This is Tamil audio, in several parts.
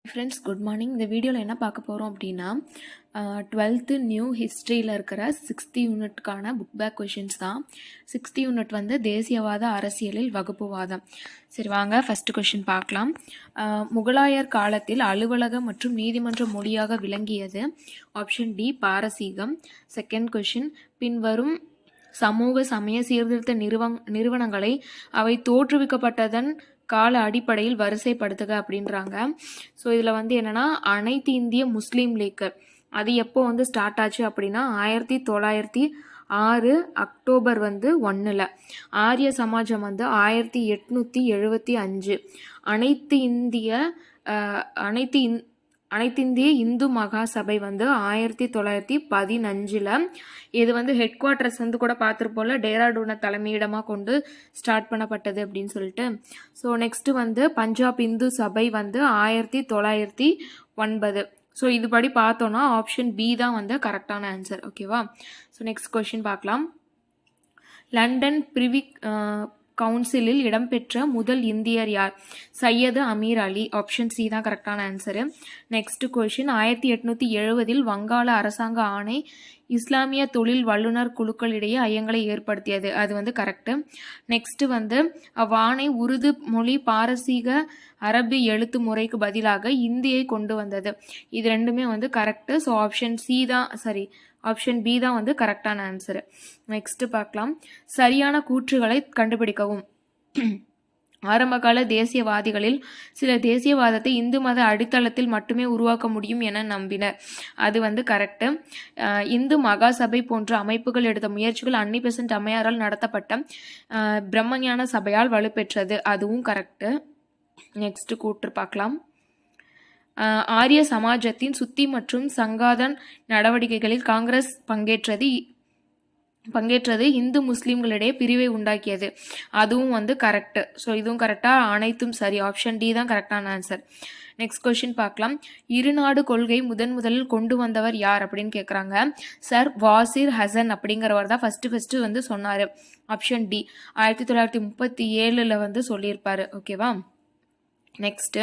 Friends good morning. இந்த வீடியோவில் என்ன பார்க்க போகிறோம் அப்படின்னா 12th நியூ ஹிஸ்ட்ரியில் இருக்கிற 6th யூனிட்கான புக் பேக் கொஷின்ஸ் தான். 6th யூனிட் வந்து தேசியவாத அரசியலில் வகுப்புவாதம். சரி வாங்க ஃபஸ்ட்டு கொஷின் பார்க்கலாம். முகலாயர் காலத்தில் அலுவலக மற்றும் நீதிமன்ற மொழியாக விளங்கியது. ஆப்ஷன் டி பாரசீகம். செகண்ட் கொஷின், பின்வரும் சமூக சமய சீர்திருத்த நிறுவனங்களை அவை தோற்றுவிக்கப்பட்டதன் கால அடிப்படையில் வரிசைப்படுத்துக அப்படின்றாங்க. ஸோ இதில் வந்து என்னென்னா அனைத்து இந்திய முஸ்லீம் லீக் அது எப்போ வந்து ஸ்டார்ட் ஆச்சு அப்படின்னா 1906 அக்டோபர் 1. ஆரிய சமாஜம் வந்து 1875. அனைத்து இந்திய இந்து மகா சபை வந்து 1915. இது வந்து ஹெட் குவார்ட்டர்ஸ் வந்து கூட பார்த்துருப்போல, டேராடூனை தலைமையிடமாக கொண்டு ஸ்டார்ட் பண்ணப்பட்டது அப்படின்னு சொல்லிட்டு. ஸோ நெக்ஸ்ட்டு வந்து பஞ்சாப் இந்து சபை வந்து 1909. ஸோ இதுபடி பார்த்தோன்னா ஆப்ஷன் பி தான் வந்து கரெக்டான ஆன்சர். ஓகேவா? ஸோ நெக்ஸ்ட் கொஸ்டின் பார்க்கலாம். லண்டன் பிரிவி கவுன்சிலில் இடம்பெற்ற முதல் இந்தியர் யார்? சையது அமீர் அலி. ஆப்ஷன் சி தான் கரெக்டான ஆன்சரு. நெக்ஸ்ட் கொஷின், 1870 வங்காள அரசாங்க ஆணை இஸ்லாமிய தொழில் வல்லுநர் குழுக்களிடையே ஐயங்களை ஏற்படுத்தியது. அது வந்து கரெக்டு. நெக்ஸ்ட் வந்து அவ்வாணை உருது மொழி பாரசீக அரபு எழுத்து முறைக்கு பதிலாக இந்தியை கொண்டு வந்தது. இது ரெண்டுமே வந்து கரெக்டு. ஸோ ஆப்ஷன் பி தான் வந்து கரெக்டான ஆன்சரு. நெக்ஸ்ட் பார்க்கலாம். சரியான கூற்றுகளை கண்டுபிடிக்கவும். ஆரம்பகால தேசியவாதிகளில் சில தேசியவாதத்தை இந்து மத அடித்தளத்தில் மட்டுமே உருவாக்க முடியும் என நம்பினர். அது வந்து கரெக்டு. இந்து மகாசபை போன்ற அமைப்புகள் எடுத்த முயற்சிகள் அன்னி பெசன்ட் அம்மையாரால் நடத்தப்பட்ட பிரம்மஞான சபையால் வலுப்பெற்றது. அதுவும் கரெக்டு. நெக்ஸ்ட் கூற்று பார்க்கலாம். ஆரிய சமாஜத்தின் சுத்தி மற்றும் சங்காதன் நடவடிக்கைகளில் காங்கிரஸ் பங்கேற்றது இந்து முஸ்லீம்களிடையே பிரிவை உண்டாக்கியது. அதுவும் வந்து கரெக்டு. ஸோ இதுவும் கரெக்டாக, அனைத்தும் சரி. ஆப்ஷன் டி தான் கரெக்டான ஆன்சர். நெக்ஸ்ட் கொஸ்டின் பார்க்கலாம். இருநாடு கொள்கை முதலில் கொண்டு வந்தவர் யார் அப்படின்னு கேட்குறாங்க. சர் வாசிர் ஹசன் அப்படிங்கிறவர் தான் ஃபஸ்ட்டு வந்து சொன்னார். ஆப்ஷன் டி 1937 வந்து சொல்லியிருப்பாரு. ஓகேவா? நெக்ஸ்ட்டு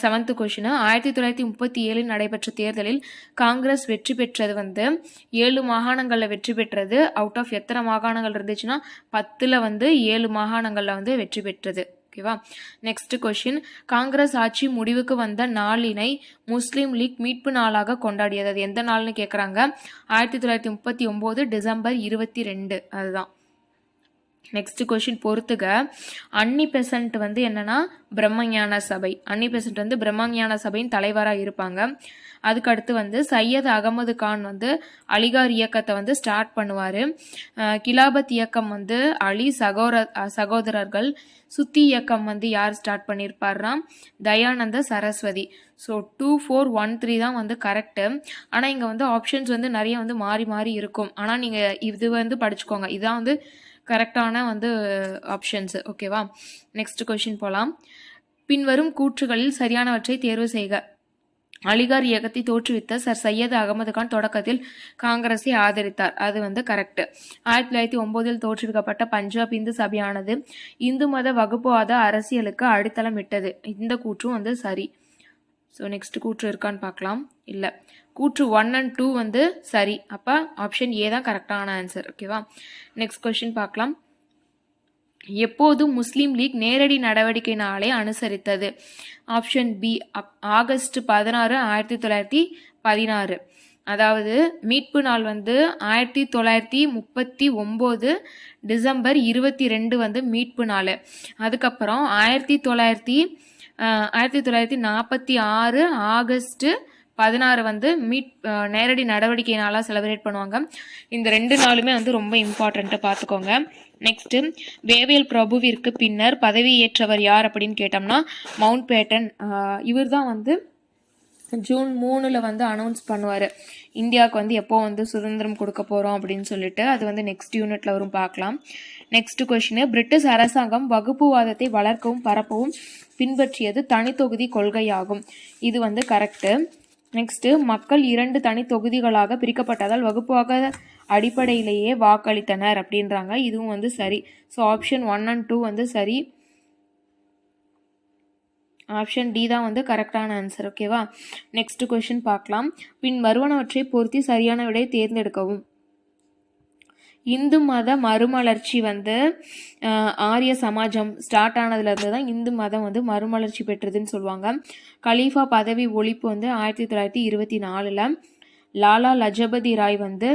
7th கொஷின், 1937 நடைபெற்ற தேர்தலில் காங்கிரஸ் வெற்றி பெற்றது வந்து 7 மாகாணங்களில் வெற்றி பெற்றது. அவுட் ஆஃப் எத்தனை மாகாணங்கள் இருந்துச்சுன்னா 10 வந்து 7 மாகாணங்களில் வந்து வெற்றி பெற்றது. ஓகேவா? நெக்ஸ்ட் கொஷின், காங்கிரஸ் ஆட்சி முடிவுக்கு வந்த நாளினை முஸ்லீம் லீக் மீட்பு நாளாக கொண்டாடியது. அது எந்த நாள்னு கேட்குறாங்க. 1939 டிசம்பர் 22. அதுதான். நெக்ஸ்ட் கொஷின் பொறுத்துக. அன்னி பெசன்ட் வந்து என்னன்னா பிரம்மஞான சபை. அன்னி பெசன்ட் வந்து பிரம்மஞான சபையின் தலைவராக இருப்பாங்க. அதுக்கடுத்து வந்து சையத் அகமது கான் வந்து அலிகார் இயக்கத்தை வந்து ஸ்டார்ட் பண்ணுவார். கிலாபத் இயக்கம் வந்து அலி சகோதரர்கள். சுத்தி இயக்கம் வந்து யார் ஸ்டார்ட் பண்ணியிருப்பார்னா தயானந்த சரஸ்வதி. ஸோ 2413 தான் வந்து கரெக்டு. ஆனால் இங்கே வந்து ஆப்ஷன்ஸ் வந்து நிறைய வந்து மாறி மாறி இருக்கும். ஆனால் நீங்கள் இது வந்து படிச்சுக்கோங்க. இதுதான் வந்து கரெக்டான வந்து ஆப்ஷன்ஸ். ஓகேவா? நெக்ஸ்ட் கொஷின் போகலாம். பின்வரும் கூற்றுகளில் சரியானவற்றை தேர்வு செய்க. அலிகார் இயக்கத்தை தோற்றுவித்த சர் சையத் அகமது கான் தொடக்கத்தில் காங்கிரஸை ஆதரித்தார். அது வந்து கரெக்டு. 1909 தோற்றுவிக்கப்பட்ட பஞ்சாப் இந்து சபையானது இந்து மத வகுப்புவாத அரசியலுக்கு அடித்தளம் இட்டது. இந்த கூற்றும் வந்து சரி. ஸோ நெக்ஸ்ட் கூற்று இருக்கான்னு பார்க்கலாம். இல்லை, கூற்று 1 and 2 வந்து சரி. அப்போ ஆப்ஷன் ஏ தான் கரெக்டான ஆன்சர். ஓகேவா? நெக்ஸ்ட் கொஸ்டின் பார்க்கலாம். எப்போது முஸ்லீம் லீக் நேரடி நடவடிக்கை நாளை அனுசரித்தது? Option B August 16, 1916. அதாவது மீட்பு நாள் வந்து 1939 டிசம்பர் 22 வந்து மீட்பு நாள். அதுக்கப்புறம் 1946 ஆகஸ்ட் 16 வந்து நேரடி நடவடிக்கை நாளாக செலிப்ரேட் பண்ணுவாங்க. இந்த 2 நாளுமே வந்து ரொம்ப இம்பார்ட்டண்ட்டாக பார்த்துக்கோங்க. நெக்ஸ்ட்டு, வேவேல் பிரபுவிற்கு பின்னர் பதவியேற்றவர் யார் அப்படின்னு கேட்டோம்னா மவுண்ட் பேட்டன். இவர் தான் வந்து ஜூன் 3 வந்து அனௌன்ஸ் பண்ணுவார் இந்தியாவுக்கு வந்து எப்போ வந்து சுதந்திரம் கொடுக்க போகிறோம் அப்படின்னு சொல்லிட்டு. அது வந்து நெக்ஸ்ட் யூனிட்ல வரும், பார்க்கலாம். நெக்ஸ்ட் கொஸ்டின், பிரிட்டிஷ் அரசாங்கம் வகுப்புவாதத்தை வளர்க்கவும் பரப்பவும் பின்பற்றியது தனித்தொகுதி கொள்கையாகும். இது வந்து கரெக்டு. நெக்ஸ்ட்டு, மக்கள் 2 தனி தொகுதிகளாக பிரிக்கப்பட்டதால் வகுப்புவாத அடிப்படையிலேயே வாக்களித்தனர் அப்படின்றாங்க. இதுவும் வந்து சரி. ஸோ ஆப்ஷன் 1 and 2 வந்து சரி. ஆப்ஷன் டி தான் வந்து கரெக்டான ஆன்சர். ஓகேவா? நெக்ஸ்ட் கொஷின் பார்க்கலாம். பின் வருவனவற்றை பொருத்தி சரியான விடையை தேர்ந்தெடுக்கவும். இந்து மத மறுமலர்ச்சி வந்து ஆரிய சமாஜம் ஸ்டார்ட் ஆனதுலேருந்து தான் இந்து மதம் வந்து மறுமலர்ச்சி பெற்றதுன்னு சொல்லுவாங்க. கலீஃபா பதவி ஒழிப்பு வந்து 1924. லாலா லஜபதி ராய் வந்து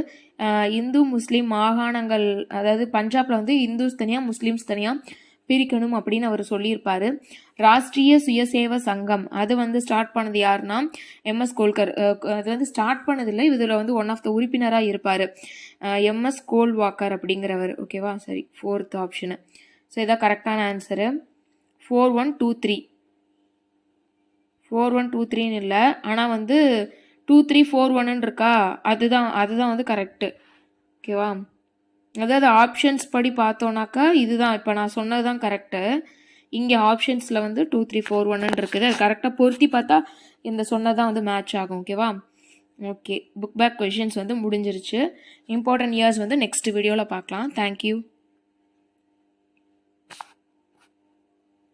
இந்து முஸ்லீம் மாகாணங்கள், அதாவது பஞ்சாப்ல வந்து இந்துஸ் தனியாக முஸ்லீம்ஸ் தனியாக பிரிக்கணும் அப்படின்னு அவர் சொல்லியிருப்பார். ராஷ்ட்ரிய சுயசேவ சங்கம் அது வந்து ஸ்டார்ட் பண்ணது யாருன்னா எம்எஸ் கோல்கர். அது வந்து ஸ்டார்ட் பண்ணதில்லை, இதில் வந்து ஒன் ஆஃப் த உறுப்பினராக இருப்பார் எம்எஸ் கோல்வாக்கர் அப்படிங்கிறவர். ஓகேவா? சரி, 4th ஆப்ஷனு. ஸோ இதான் கரெக்டான ஆன்சரு. 4123 4123ன்னு இல்லை, ஆனால் வந்து 2341 இருக்கா, அதுதான் வந்து கரெக்டு. ஓகேவா? அதாவது ஆப்ஷன்ஸ் படி பார்த்தோன்னாக்கா இதுதான் இப்போ நான் சொன்னது தான் கரெக்டு. இங்கே ஆப்ஷன்ஸில் வந்து 2341 இருக்குது. அது கரெக்டாக பொருத்தி பார்த்தா இந்த சொன்னதான் வந்து மேட்ச் ஆகும். ஓகேவா? ஓகே, புக் பேக் கொஷின்ஸ் வந்து முடிஞ்சிருச்சு. இம்பார்ட்டன்ட் இயர்ஸ் வந்து நெக்ஸ்ட் வீடியோவில் பார்க்கலாம். தேங்க்யூ.